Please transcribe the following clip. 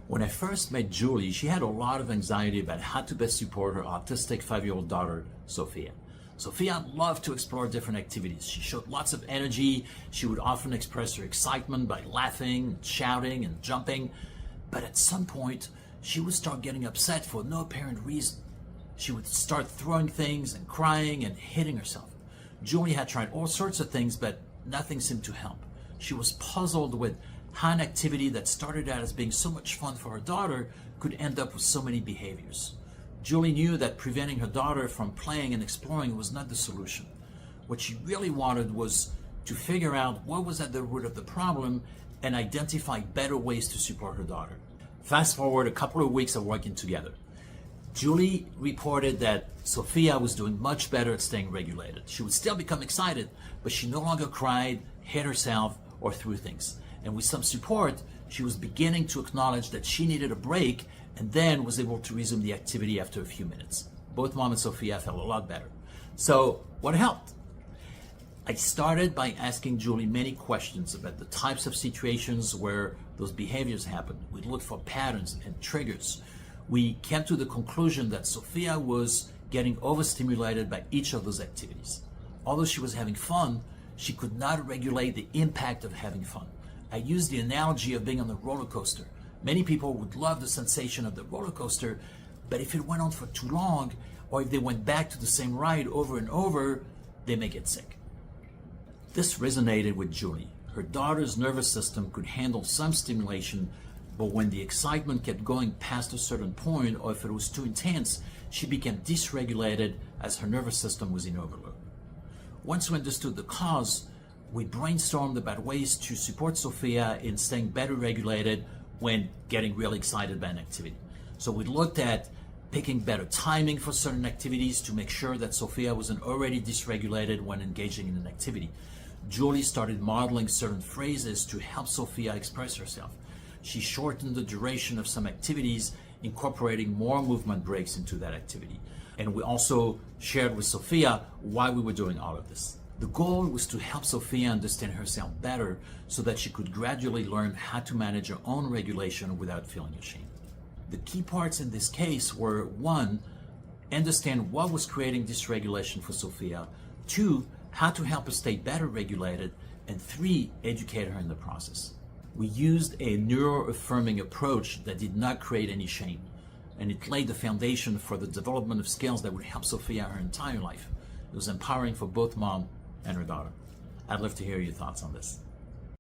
When I first met Julie, she had a lot of anxiety about how to best support her autistic 5-year-old daughter, Sophia. Sophia loved to explore different activities. She showed lots of energy. She would often express her excitement by laughing, shouting, and jumping. But at some point, she would start getting upset for no apparent reason. She would start throwing things and crying and hitting herself. Julie had tried all sorts of things, but nothing seemed to help. She was puzzled with how an activity that started out as being so much fun for her daughter could end up with so many behaviors. Julie knew that preventing her daughter from playing and exploring was not the solution. What she really wanted was to figure out what was at the root of the problem and identify better ways to support her daughter. Fast forward a couple of weeks of working together. Julie reported that Sophia was doing much better at staying regulated. She would still become excited, but she no longer cried, hit herself, or threw things. And with some support, she was beginning to acknowledge that she needed a break and then was able to resume the activity after a few minutes. Both Mom and Sophia felt a lot better. So what helped? I started by asking Julie many questions about the types of situations where those behaviors happened. We looked for patterns and triggers. We came to the conclusion that Sophia was getting overstimulated by each of those activities. Although she was having fun, she could not regulate the impact of having fun. I used the analogy of being on a roller coaster. Many people would love the sensation of the roller coaster, but if it went on for too long, or if they went back to the same ride over and over, they may get sick. This resonated with Julie. Her daughter's nervous system could handle some stimulation, but when the excitement kept going past a certain point, or if it was too intense, she became dysregulated as her nervous system was in overload. Once we understood the cause, we brainstormed about ways to support Sophia in staying better regulated when getting really excited by an activity. So we looked at picking better timing for certain activities to make sure that Sophia wasn't already dysregulated when engaging in an activity. Julie started modeling certain phrases to help Sophia express herself. She shortened the duration of some activities, incorporating more movement breaks into that activity. And we also shared with Sophia why we were doing all of this. The goal was to help Sophia understand herself better so that she could gradually learn how to manage her own regulation without feeling ashamed. The key parts in this case were: 1, understand what was creating dysregulation for Sophia; 2, how to help her stay better regulated; and 3, educate her in the process. We used a neuro-affirming approach that did not create any shame, and it laid the foundation for the development of skills that would help Sophia her entire life. It was empowering for both Mom and her daughter. I'd love to hear your thoughts on this.